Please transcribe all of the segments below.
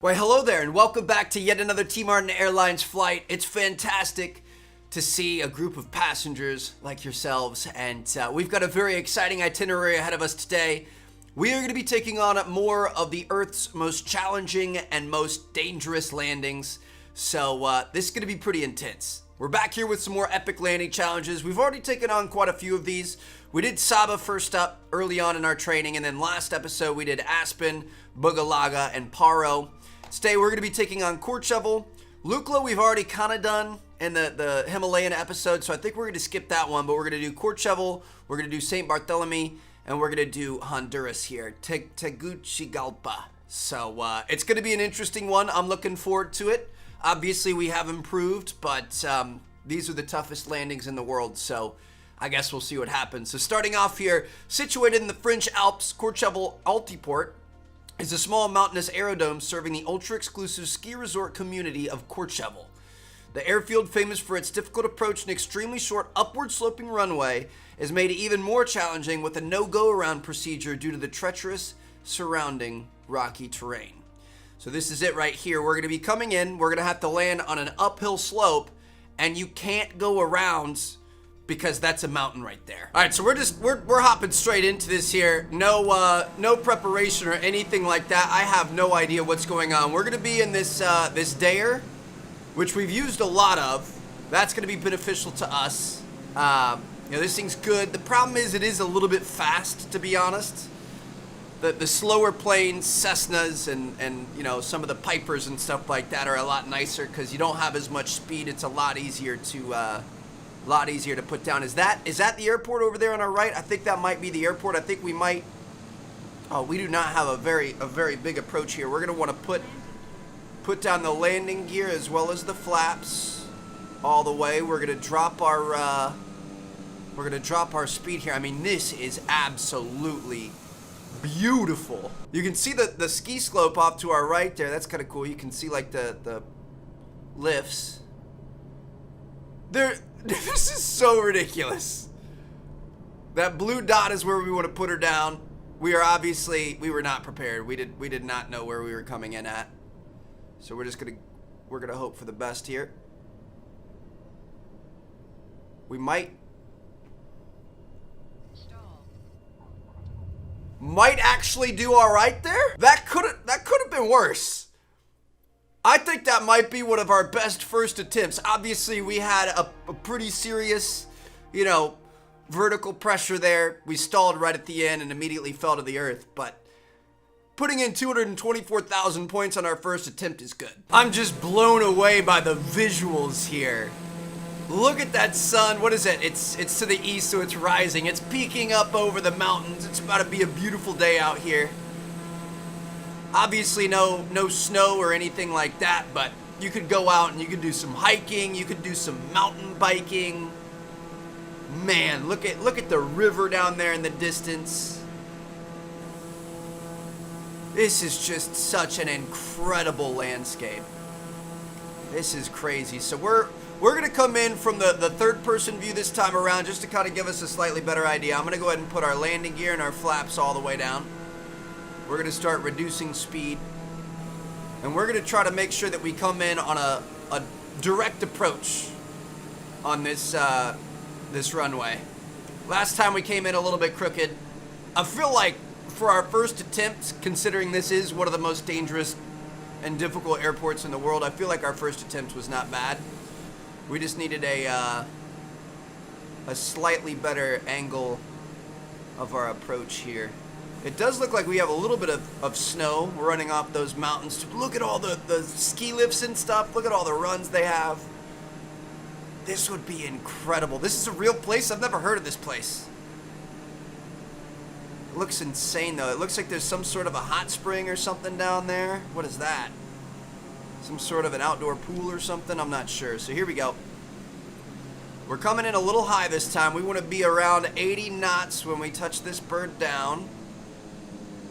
Why, hello there, and welcome back to yet another T Martin Airlines flight. It's fantastic to see a group of passengers like yourselves, and we've got a very exciting itinerary ahead of us today. We are going to be taking on more of the Earth's most challenging and most dangerous landings, so this is going to be pretty intense. We're back here with some more epic landing challenges. We've already taken on quite a few of these. We did Saba first up early on in our training, and then last episode we did Aspen, Bugalaga, and Paro. Today we're going to be taking on Courchevel. Lukla we've already kind of done in the Himalayan episode, so I think we're going to skip that one, but we're going to do Courchevel, we're going to do St. Barthélemy, and we're going to do Honduras here, Tegucigalpa. So it's going to be an interesting one. I'm looking forward to it. Obviously we have improved, but these are the toughest landings in the world, so I guess we'll see what happens. So starting off here, situated in the French Alps, Courchevel Altiport is a small mountainous aerodrome serving the ultra-exclusive ski resort community of Courchevel. The airfield, famous for its difficult approach and extremely short upward-sloping runway, is made even more challenging with a no-go-around procedure due to the treacherous surrounding rocky terrain. So this is it right here. We're going to be coming in, we're going to have to land on an uphill slope, and you can't go around because that's a mountain right there. All right, so we're hopping straight into this here. No preparation or anything like that. I have no idea what's going on. We're gonna be in this this Dare, which we've used a lot of. That's gonna be beneficial to us. This thing's good. The problem is it is a little bit fast, to be honest. The slower planes, Cessnas, and some of the Pipers and stuff like that are a lot nicer because you don't have as much speed. It's a lot easier to put down. Is that the airport over there on our right? I think that might be the airport. I think we might. Oh, we do not have a very big approach here. We're gonna want to put down the landing gear as well as the flaps all the way. We're gonna drop our speed here. I mean, this is absolutely beautiful. You can see the ski slope off to our right there. That's kind of cool. You can see like the lifts. This is so ridiculous. That blue dot is where we want to put her down. We were not prepared. We did not know where we were coming in at. So we're gonna hope for the best here. We might actually do all right there. That could have been worse. I think that might be one of our best first attempts. Obviously, we had a pretty serious, vertical pressure there. We stalled right at the end and immediately fell to the earth, but putting in 224,000 points on our first attempt is good. I'm just blown away by the visuals here. Look at that sun. What is it? It's to the east, so it's rising. It's peeking up over the mountains. It's about to be a beautiful day out here. Obviously no snow or anything like that, but you could go out and you could do some hiking, you could do some mountain biking. Man, look at the river down there in the distance. This is just such an incredible landscape. This is crazy. So we're gonna come in from the third person view this time around just to kind of give us a slightly better idea. I'm gonna go ahead and put our landing gear and our flaps all the way down. We're going to start reducing speed, and we're going to try to make sure that we come in on a direct approach on this runway. Last time we came in a little bit crooked. I feel like for our first attempt, considering this is one of the most dangerous and difficult airports in the world, I feel like our first attempt was not bad. We just needed a slightly better angle of our approach here. It does look like we have a little bit of snow running off those mountains. Look at all the ski lifts and stuff. Look at all the runs they have. This would be incredible. This is a real place. I've never heard of this place. It looks insane, though. It looks like there's some sort of a hot spring or something down there. What is that? Some sort of an outdoor pool or something? I'm not sure. So here we go. We're coming in a little high this time. We want to be around 80 knots when we touch this bird down.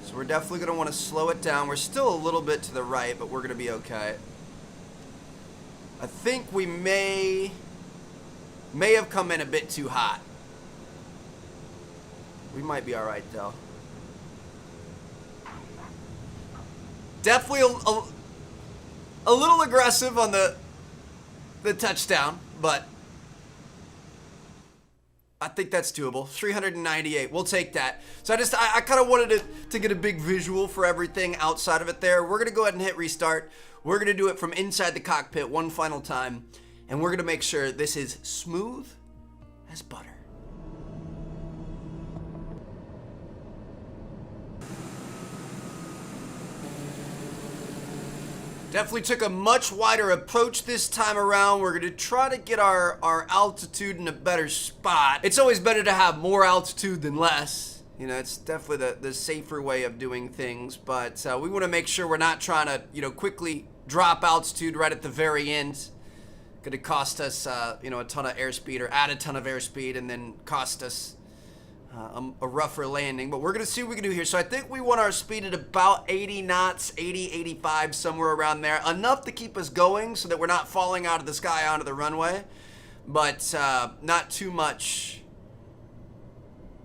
So we're definitely going to want to slow it down. We're still a little bit to the right, but we're going to be okay. I think we may have come in a bit too hot. We might be all right, though. Definitely A little aggressive on the touchdown, but I think that's doable. 398. We'll take that. So I kind of wanted to get a big visual for everything outside of it there. We're going to go ahead and hit restart. We're going to do it from inside the cockpit one final time. And we're going to make sure this is smooth as butter. Definitely took a much wider approach this time around. We're going to try to get our altitude in a better spot. It's always better to have more altitude than less. You know, it's definitely the safer way of doing things. But we want to make sure we're not trying to, you know, quickly drop altitude right at the very end. Going to cost us, you know, a ton of airspeed, or add a ton of airspeed, and then cost us a rougher landing. But we're going to see what we can do here. So I think we want our speed at about 80 knots, 80, 85, somewhere around there. Enough to keep us going so that we're not falling out of the sky onto the runway. But not too much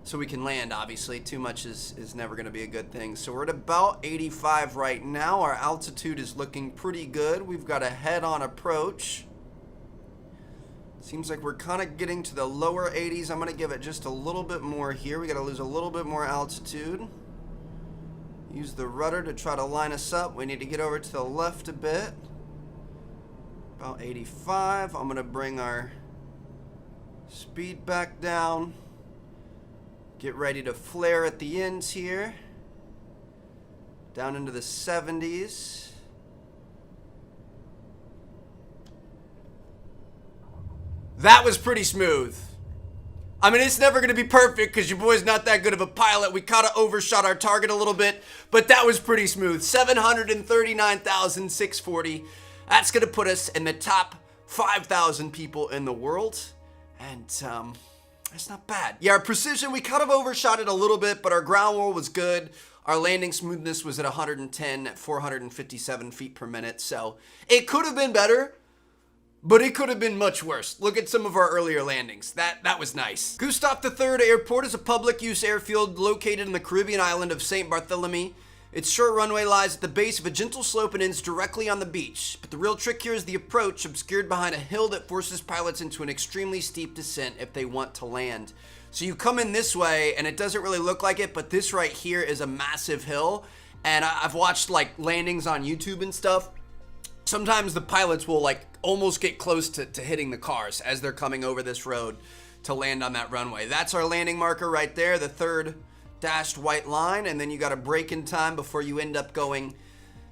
so we can land, obviously. Too much is never going to be a good thing. So we're at about 85 right now. Our altitude is looking pretty good. We've got a head-on approach. Seems like we're kind of getting to the lower 80s. I'm going to give it just a little bit more here. We got to lose a little bit more altitude. Use the rudder to try to line us up. We need to get over to the left a bit. About 85. I'm going to bring our speed back down. Get ready to flare at the ends here. Down into the 70s. That was pretty smooth. I mean, it's never going to be perfect because your boy's not that good of a pilot. We kind of overshot our target a little bit, but that was pretty smooth. 739,640. That's going to put us in the top 5,000 people in the world. And that's not bad. Yeah, our precision, we kind of overshot it a little bit, but our ground roll was good. Our landing smoothness was at 110 at 457 feet per minute. So it could have been better. But it could have been much worse. Look at some of our earlier landings. That was nice. Gustav III Airport is a public-use airfield located in the Caribbean island of St. Barthélemy. Its short runway lies at the base of a gentle slope and ends directly on the beach. But the real trick here is the approach, obscured behind a hill that forces pilots into an extremely steep descent if they want to land. So you come in this way, and it doesn't really look like it, but this right here is a massive hill. And I've watched, like, landings on YouTube and stuff. Sometimes the pilots will, like, almost get close to hitting the cars as they're coming over this road to land on that runway. That's our landing marker right there, the third dashed white line, and then you got a break in time before you end up going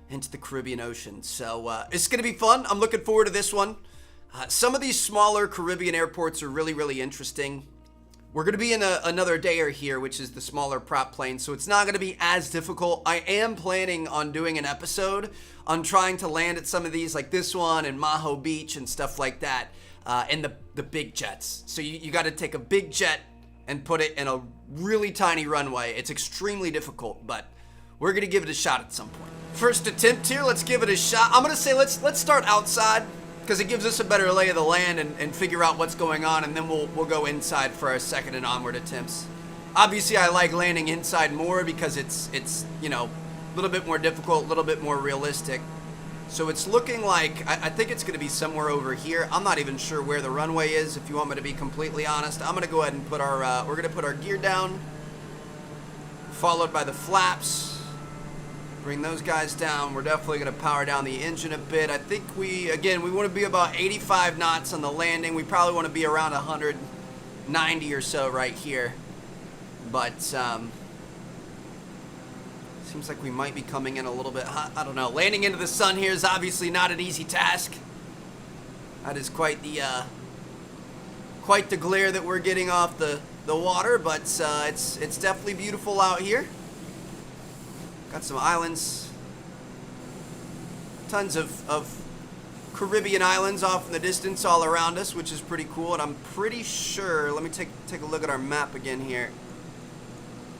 into the Caribbean Ocean. So it's going to be fun. I'm looking forward to this one. Some of these smaller Caribbean airports are really, really interesting. We're going to be in another Daher here, which is the smaller prop plane, so it's not going to be as difficult. I am planning on doing an episode on trying to land at some of these, like this one and Maho Beach and stuff like that, and the big jets. So you got to take a big jet and put it in a really tiny runway. It's extremely difficult, but we're going to give it a shot at some point. First attempt here, let's give it a shot. I'm going to say let's start outside, because it gives us a better lay of the land and figure out what's going on, and then we'll go inside for our second and onward attempts. Obviously, I like landing inside more because it's you know, a little bit more difficult, a little bit more realistic. So it's looking like, I think it's going to be somewhere over here. I'm not even sure where the runway is, if you want me to be completely honest. I'm going to go ahead and put our, we're going to put our gear down, followed by the flaps. Bring those guys down. We're definitely going to power down the engine a bit. I think we want to be about 85 knots on the landing. We probably want to be around 190 or so right here. But seems like we might be coming in a little bit hot. I don't know. Landing into the sun here is obviously not an easy task. That is quite the glare that we're getting off the water, but it's definitely beautiful out here. Got some islands, tons of Caribbean islands off in the distance all around us, which is pretty cool. And I'm pretty sure, let me take a look at our map again here.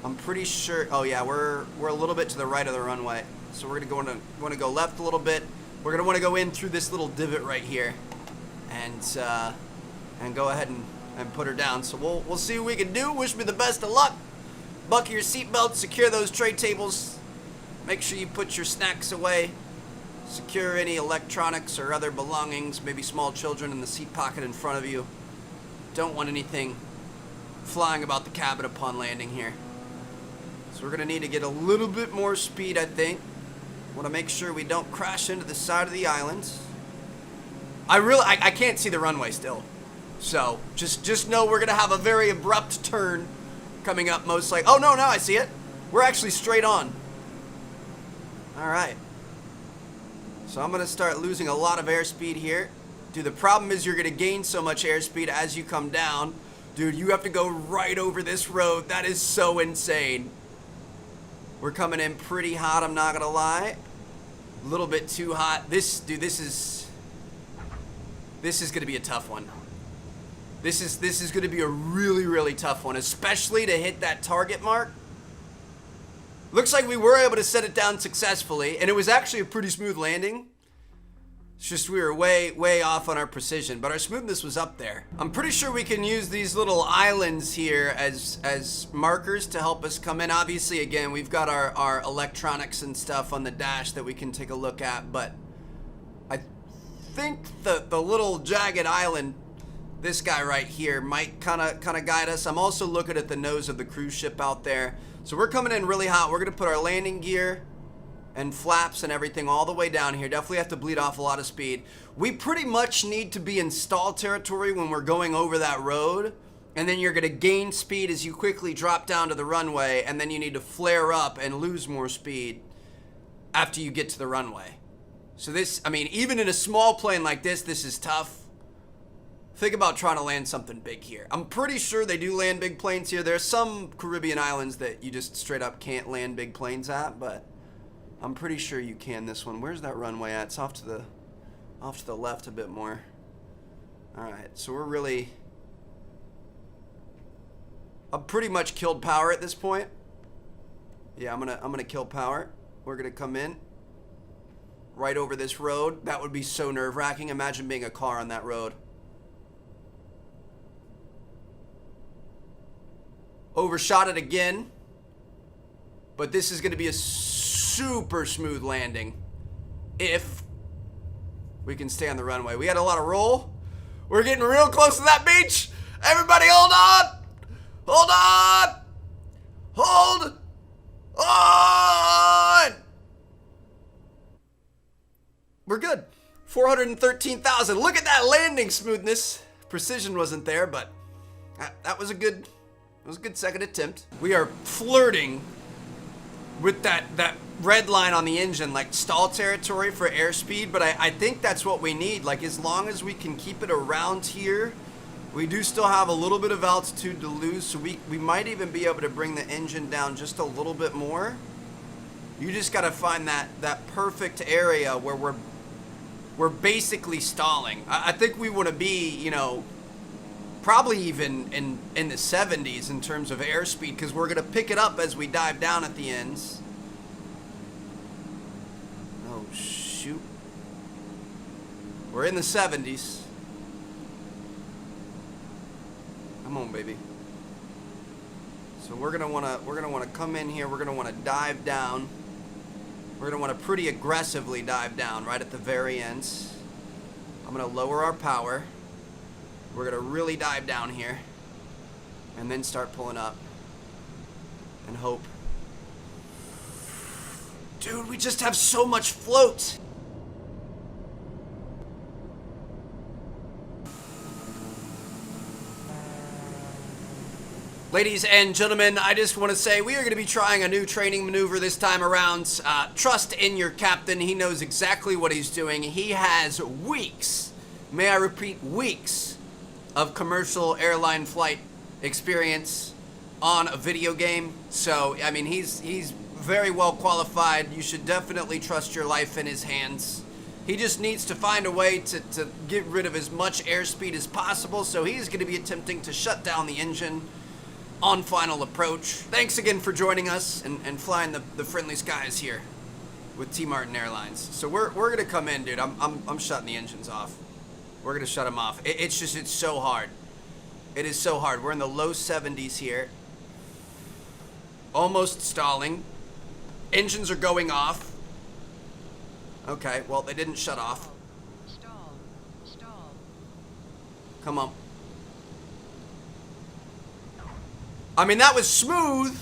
I'm pretty sure, oh yeah, we're a little bit to the right of the runway. So we're gonna go left a little bit. We're gonna want to go in through this little divot right here, and go ahead and put her down. So we'll see what we can do. Wish me the best of luck. Buckle your seatbelts, secure those tray tables. Make sure you put your snacks away Secure any electronics or other belongings, maybe small children in the seat pocket in front of you. Don't want anything flying about the cabin upon landing here. So we're gonna need to get a little bit more speed, I think. Want to make sure we don't crash into the side of the island. I can't see the runway still. So just know we're gonna have a very abrupt turn coming up most likely. Oh no, I see it. We're actually straight on. Alright. So I'm gonna start losing a lot of airspeed here. Dude, the problem is you're gonna gain so much airspeed as you come down. Dude, you have to go right over this road. That is so insane. We're coming in pretty hot, I'm not gonna lie. A little bit too hot. This is gonna be a tough one. This is gonna be a really, really tough one, especially to hit that target mark. Looks like we were able to set it down successfully, and it was actually a pretty smooth landing. It's just we were way off on our precision, but our smoothness was up there. I'm pretty sure we can use these little islands here as markers to help us come in. Obviously, again, we've got our electronics and stuff on the dash that we can take a look at, but I think the little jagged island, this guy right here, might kind of guide us. I'm also looking at the nose of the cruise ship out there. So we're coming in really hot. We're gonna put our landing gear and flaps and everything all the way down here. Definitely have to bleed off a lot of speed. We pretty much need to be in stall territory when we're going over that road, and then you're gonna gain speed as you quickly drop down to the runway, and then you need to flare up and lose more speed after you get to the runway. So this, I mean, even in a small plane like this is tough. Think about trying to land something big here. I'm pretty sure they do land big planes here. There's some Caribbean islands that you just straight up can't land big planes at, but I'm pretty sure you can this one. Where's that runway at? It's off to the left a bit more. All right, so we're really... I've pretty much killed power at this point. Yeah, I'm gonna kill power. We're gonna come in right over this road. That would be so nerve-wracking. Imagine being a car on that road. Overshot it again, but this is going to be a super smooth landing if we can stay on the runway. We had a lot of roll. We're getting real close to that beach. Everybody hold on. Hold on. Hold on. We're good. 413,000. Look at that landing smoothness. Precision wasn't there, but that was a good... It was a good second attempt. We are flirting with that red line on the engine, like stall territory for airspeed, but I think that's what we need. Like, as long as we can keep it around here, we do still have a little bit of altitude to lose, so we might even be able to bring the engine down just a little bit more. You just gotta find that perfect area where we're basically stalling. I think we wanna be, you know, probably even in the 70s in terms of airspeed, because we're going to pick it up as we dive down at the ends. Oh, shoot. We're in the 70s. Come on, baby. So we're going to want to come in here. We're going to want to dive down. We're going to want to pretty aggressively dive down right at the very ends. I'm going to lower our power. We're gonna really dive down here and then start pulling up and hope. Dude, we just have so much float. Ladies and gentlemen, I just want to say we are going to be trying a new training maneuver this time around. Trust in your captain. He knows exactly what he's doing. He has weeks, may I repeat, weeks of commercial airline flight experience on a video game. So, I mean, he's very well qualified. You should definitely trust your life in his hands. He just needs to find a way to get rid of as much airspeed as possible. So he's going to be attempting to shut down the engine on final approach. Thanks again for joining us and flying the friendly skies here with T Martin Airlines. So we're going to come in, dude. I'm shutting the engines off. We're going to shut them off. It's so hard. It is so hard. We're in the low 70s here. Almost stalling. Engines are going off. Okay, well, they didn't shut off. Stall. Stall. Come on. I mean, that was smooth,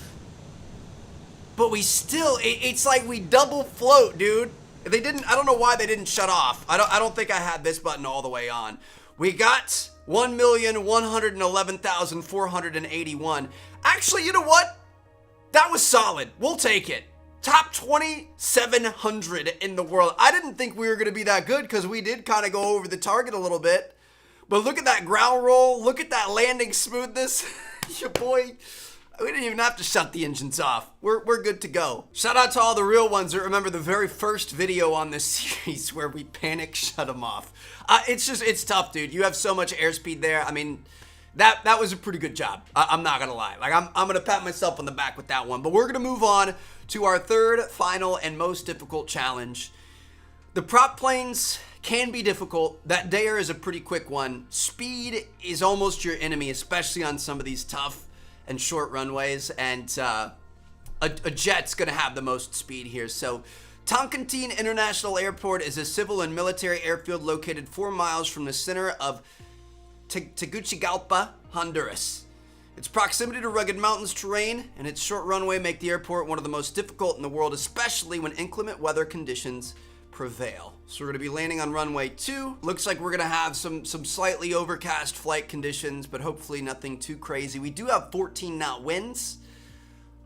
but we still, it's like we double float, dude. They didn't, I don't know why they didn't shut off. I don't think I had this button all the way on. We got 1,111,481. Actually, you know what? That was solid. We'll take it. Top 2,700 in the world. I didn't think we were going to be that good because we did kind of go over the target a little bit. But look at that ground roll. Look at that landing smoothness. Your boy, we didn't even have to shut the engines off. We're good to go. Shout out to all the real ones that remember the very first video on this series where we panic shut them off. It's tough, dude. You have so much airspeed there. I mean, that was a pretty good job. I'm not gonna lie. Like I'm gonna pat myself on the back with that one. But we're gonna move on to our third, final, and most difficult challenge. The prop planes can be difficult. That dare is a pretty quick one. Speed is almost your enemy, especially on some of these tough and short runways. And a jet's gonna have the most speed here. So Tocantins International Airport is a civil and military airfield located 4 miles from the center of Tegucigalpa, Honduras. Its proximity to rugged mountains terrain and its short runway make the airport one of the most difficult in the world, especially when inclement weather conditions prevail. So we're going to be landing on runway 2. Looks like we're going to have some slightly overcast flight conditions, but hopefully nothing too crazy. We do have 14 knot winds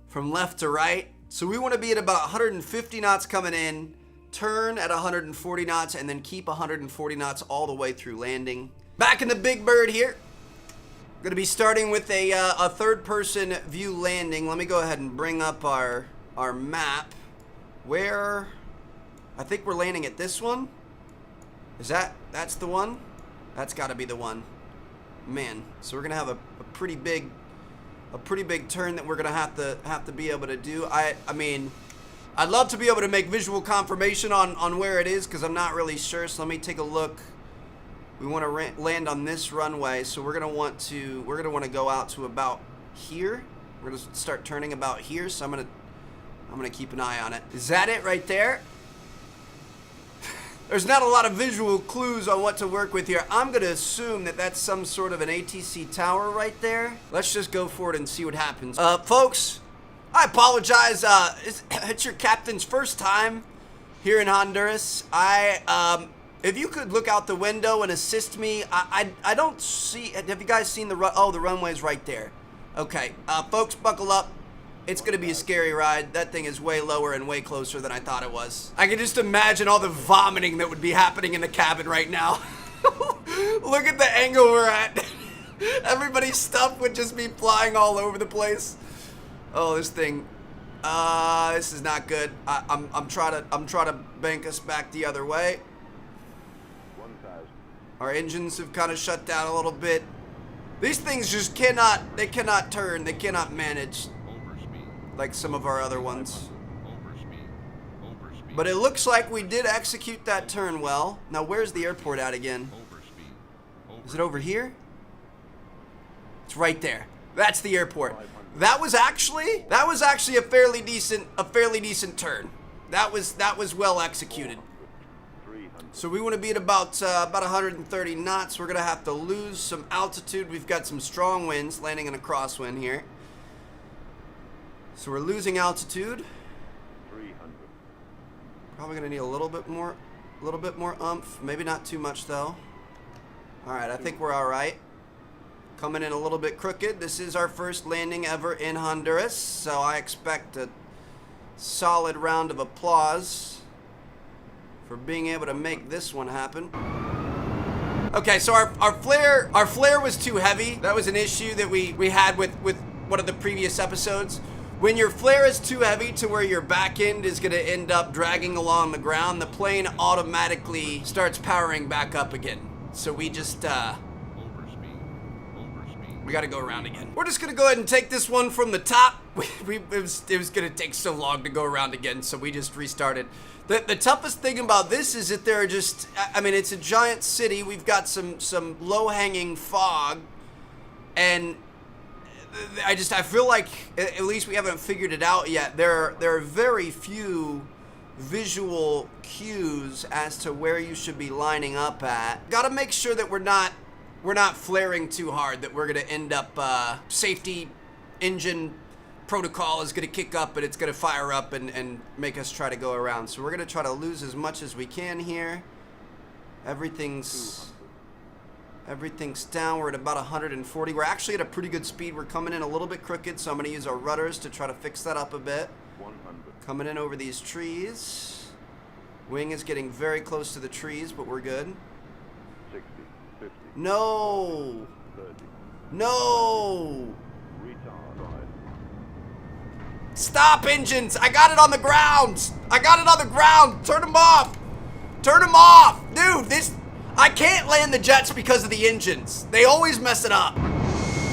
from left to right. So we want to be at about 150 knots coming in, turn at 140 knots, and then keep 140 knots all the way through landing. Back in the Big Bird here. Going to be starting with a third-person view landing. Let me go ahead and bring up our map. Where? I think we're landing at this one. That's the one? That's got to be the one. Man, so we're going to have a pretty big turn that we're going to have to be able to do. I mean, I'd love to be able to make visual confirmation on where it is because I'm not really sure. So let me take a look. We want to land on this runway, so we're gonna want to go out to about here. We're gonna start turning about here, so I'm gonna keep an eye on it. Is that it right there? There's not a lot of visual clues on what to work with here. I'm gonna assume that that's some sort of an ATC tower right there. Let's just go for it and see what happens. Folks, I apologize. It's your captain's first time here in Honduras. If you could look out the window and assist me, I don't see, have you guys seen the runway's right there. Okay, folks, buckle up. It's gonna be a scary ride. That thing is way lower and way closer than I thought it was. I can just imagine all the vomiting that would be happening in the cabin right now. Look at the angle we're at. Everybody's stuff would just be flying all over the place. Oh, this thing, this is not good. I'm trying to bank us back the other way. Our engines have kind of shut down a little bit. These things just cannot turn, they cannot manage like some of our other ones. But it looks like we did execute that turn well. Now where's the airport at again? Is it over here? It's right there. That's the airport. That was actually a fairly decent turn. That was well executed. So we want to be at about 130 knots. We're going to have to lose some altitude. We've got some strong winds landing in a crosswind here. So we're losing altitude. 300. Probably going to need a little bit more oomph. Maybe not too much though. All right, I think we're all right. Coming in a little bit crooked. This is our first landing ever in Honduras, so I expect a solid round of applause for being able to make this one happen. Okay, so our flare was too heavy. That was an issue that we had with one of the previous episodes. When your flare is too heavy to where your back end is gonna end up dragging along the ground, the plane automatically starts powering back up again. So we just we gotta go around again. We're just gonna go ahead and take this one from the top. It was gonna take so long to go around again, so we just restarted. The toughest thing about this is that there are just, I mean, it's a giant city. We've got some low-hanging fog, and I feel like, at least we haven't figured it out yet. There are very few visual cues as to where you should be lining up at. Gotta make sure that we're not flaring too hard, that we're gonna end up, safety engine protocol is gonna kick up and it's gonna fire up and make us try to go around. So we're gonna try to lose as much as we can here. Everything's down. We're at about 140. We're actually at a pretty good speed. We're coming in a little bit crooked, so I'm gonna use our rudders to try to fix that up a bit. 100. Coming in over these trees. Wing is getting very close to the trees, but we're good. 60, 50, No! 30. No! Retard. Right. Stop, engines! I got it on the ground! I got it on the ground! Turn them off! Turn them off! Dude, I can't land the jets because of the engines. They always mess it up.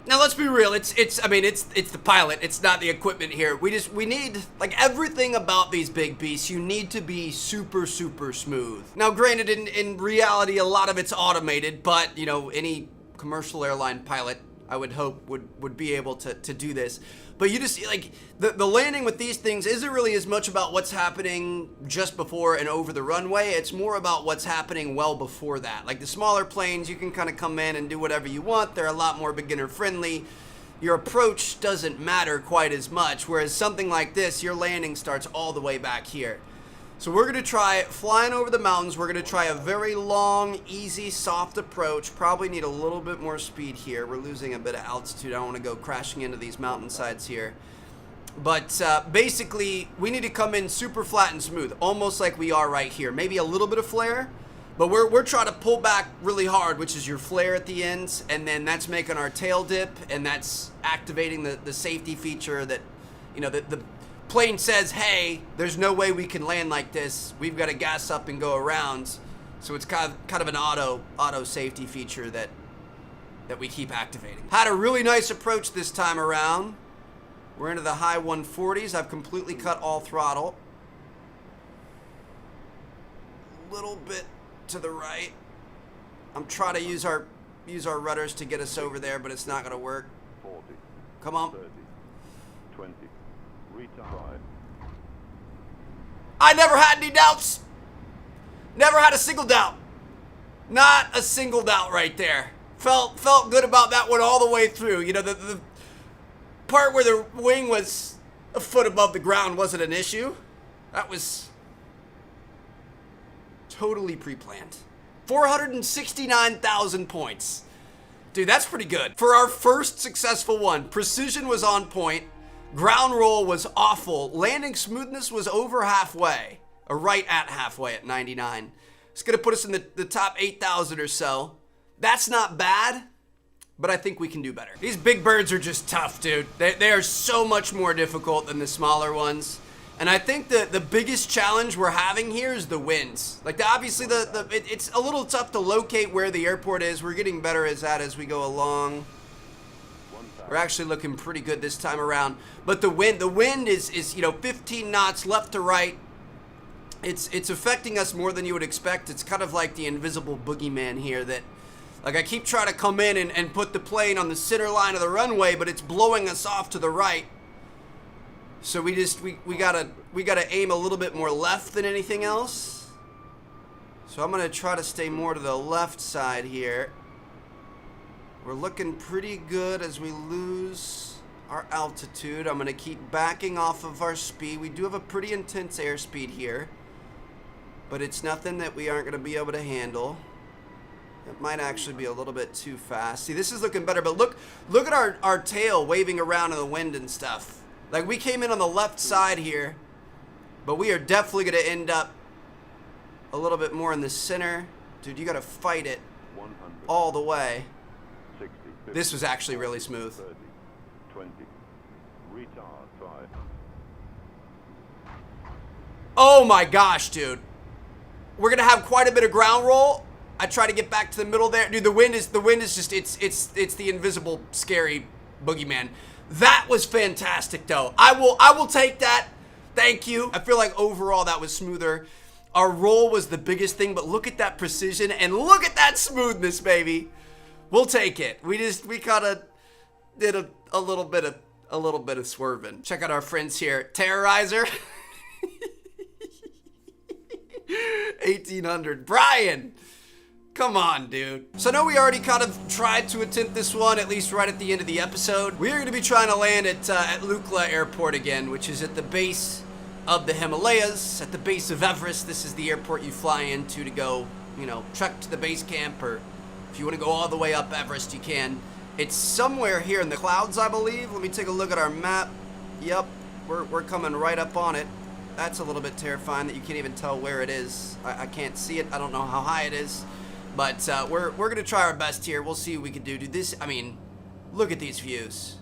Now let's be real, it's the pilot, it's not the equipment here. We need, like, everything about these big beasts, you need to be super, super smooth. Now granted, in reality, a lot of it's automated, but, you know, any commercial airline pilot, I would hope, would be able to do this. But you just, like, the landing with these things isn't really as much about what's happening just before and over the runway. It's more about what's happening well before that. Like the smaller planes, you can kind of come in and do whatever you want. They're a lot more beginner friendly. Your approach doesn't matter quite as much. Whereas something like this, your landing starts all the way back here. So we're gonna try flying over the mountains. We're gonna try a very long, easy, soft approach. Probably need a little bit more speed here. We're losing a bit of altitude. I don't wanna go crashing into these mountainsides here. But basically, we need to come in super flat and smooth, almost like we are right here. Maybe a little bit of flare, but we're trying to pull back really hard, which is your flare at the ends, and then that's making our tail dip, and that's activating the safety feature that, you know, the plane says, hey, there's no way we can land like this. We've got to gas up and go around. So it's kind of an auto safety feature that we keep activating. Had a really nice approach this time around. We're into the high 140s. I've completely cut all throttle. A little bit to the right. I'm trying to use our rudders to get us over there, but it's not going to work. 40. Come on. 30. 20. Retard. I never had any doubts. Never had a single doubt. Not a single doubt right there. Felt good about that one all the way through. You know, the part where the wing was a foot above the ground wasn't an issue. That was totally pre-planned. 469,000 points. Dude, that's pretty good. For our first successful one, precision was on point. Ground roll was awful. Landing smoothness was over halfway, or right at halfway at 99. It's gonna put us in the top 8,000 or so. That's not bad, but I think we can do better. These big birds are just tough, dude. They are so much more difficult than the smaller ones. And I think the biggest challenge we're having here is the winds. Like, obviously, it's a little tough to locate where the airport is. We're getting better at that as we go along. We're actually looking pretty good this time around. But the wind is, you know, 15 knots left to right. It's affecting us more than you would expect. It's kind of like the invisible boogeyman here that, like, I keep trying to come in and put the plane on the center line of the runway, but it's blowing us off to the right. So we gotta aim a little bit more left than anything else. So I'm gonna try to stay more to the left side here. We're looking pretty good as we lose our altitude. I'm going to keep backing off of our speed. We do have a pretty intense airspeed here, but it's nothing that we aren't going to be able to handle. It might actually be a little bit too fast. See, this is looking better, but look at our tail waving around in the wind and stuff. Like, we came in on the left side here, but we are definitely going to end up a little bit more in the center. Dude, you got to fight it 100. all the way. 60. 50, This was actually really smooth. 30. 20. Retard. 5. Oh my gosh, dude. We're gonna have quite a bit of ground roll. I try to get back to the middle there. Dude, the wind is just, it's the invisible, scary boogeyman. That was fantastic, though. I will take that. Thank you. I feel like overall that was smoother. Our roll was the biggest thing, but look at that precision and look at that smoothness, baby. We'll take it. We kind of did a little bit of swerving. Check out our friends here. Terrorizer. 1800. Brian! Come on, dude. So I know we already kind of tried to attempt this one, at least right at the end of the episode. We're going to be trying to land at Lukla Airport again, which is at the base of the Himalayas, at the base of Everest. This is the airport you fly into to go, you know, trek to the base camp, or if you want to go all the way up Everest, you can. It's somewhere here in the clouds, I believe. Let me take a look at our map. Yep, we're coming right up on it. That's a little bit terrifying that you can't even tell where it is. I can't see it. I don't know how high it is. But we're going to try our best here. We'll see what we can do. Dude, this, I mean, look at these views.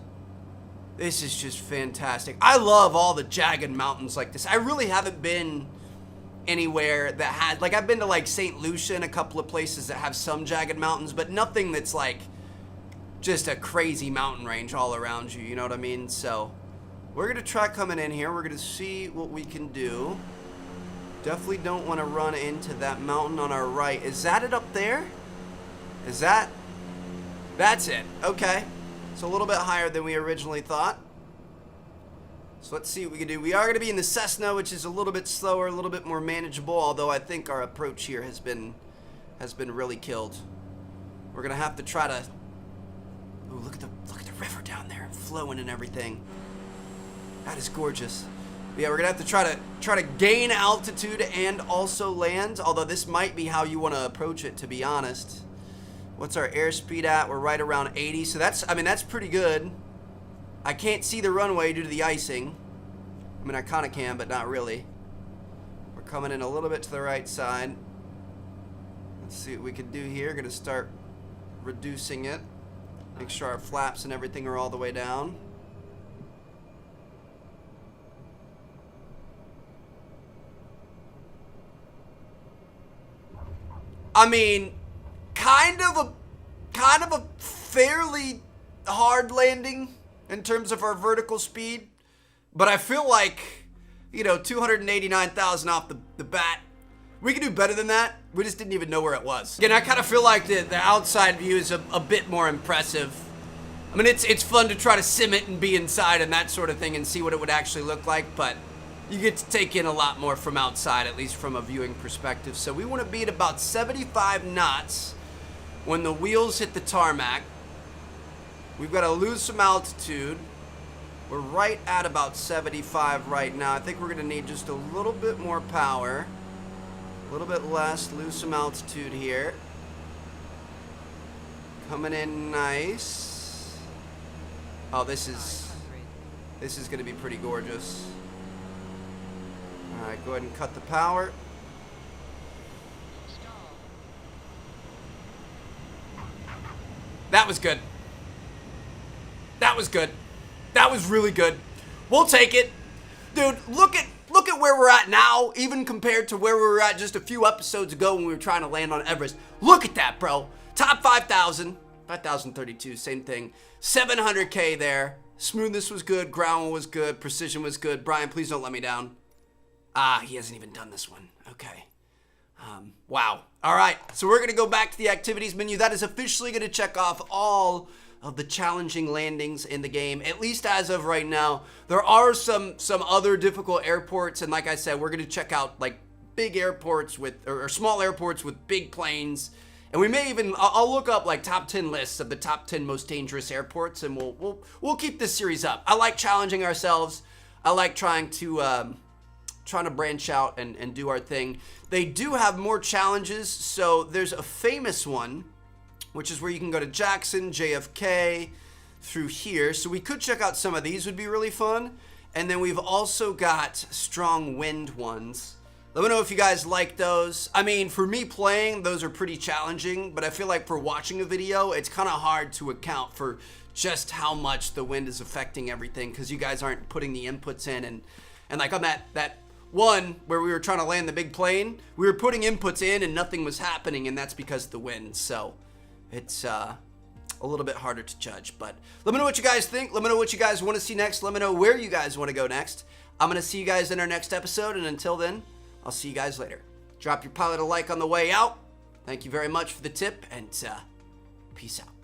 This is just fantastic. I love all the jagged mountains like this. I really haven't been anywhere that had, like, I've been to like St. Lucia and a couple of places that have some jagged mountains, but nothing that's like just a crazy mountain range all around you, you know what I mean? So we're going to try coming in here. We're going to see what we can do. Definitely don't want to run into that mountain on our right. Is that it up there? Is that? That's it. Okay. It's a little bit higher than we originally thought. So let's see what we can do. We are going to be in the Cessna, which is a little bit slower, a little bit more manageable, although I think our approach here has been really killed. We're going to have to try to... Ooh, look at the river down there, flowing and everything. That is gorgeous. Yeah, we're gonna have to try to gain altitude and also land, although this might be how you want to approach it, to be honest. What's our airspeed at? We're right around 80, so that's, I mean, that's pretty good. I can't see the runway due to the icing. I mean, I kind of can, but not really. We're coming in a little bit to the right side. Let's see what we can do here. Gonna start reducing it. Make sure our flaps and everything are all the way down. I mean, kind of a fairly hard landing in terms of our vertical speed, but I feel like, you know, 289,000 off the bat. We can do better than that. We just didn't even know where it was. Again, I kind of feel like the outside view is a bit more impressive. I mean, it's fun to try to sim it and be inside and that sort of thing and see what it would actually look like, but you get to take in a lot more from outside, at least from a viewing perspective. So we want to be at about 75 knots when the wheels hit the tarmac. We've got to lose some altitude. We're right at about 75 right now. I think we're going to need just a little bit more power. A little bit less, lose some altitude here. Coming in nice. Oh, this is going to be pretty gorgeous. All right, go ahead and cut the power. That was good. That was good. That was really good. We'll take it. Dude, look at where we're at now, even compared to where we were at just a few episodes ago when we were trying to land on Everest. Look at that, bro. Top 5,000. 5,032, same thing. 700K there. Smoothness was good. Ground was good. Precision was good. Brian, please don't let me down. Ah, he hasn't even done this one. Okay. Wow. All right. So we're going to go back to the activities menu. That is officially going to check off all of the challenging landings in the game, at least as of right now. There are some other difficult airports, and like I said, we're going to check out like big airports with, or small airports with big planes. And we may even, I'll look up like top 10 lists of the top 10 most dangerous airports, and we'll keep this series up. I like challenging ourselves. I like trying to branch out and do our thing. They do have more challenges. So there's a famous one, which is where you can go to Jackson, JFK, through here. So we could check out some of these, would be really fun. And then we've also got strong wind ones. Let me know if you guys like those. I mean, for me playing, those are pretty challenging, but I feel like for watching a video, it's kind of hard to account for just how much the wind is affecting everything, because you guys aren't putting the inputs in. And like on that one where we were trying to land the big plane, we were putting inputs in and nothing was happening, and that's because of the wind. So it's a little bit harder to judge. But let me know what you guys think. Let me know what you guys want to see next. Let me know where you guys want to go next. I'm going to see you guys in our next episode, and until then, I'll see you guys later. Drop your pilot a like on the way out. Thank you very much for the tip, and peace out.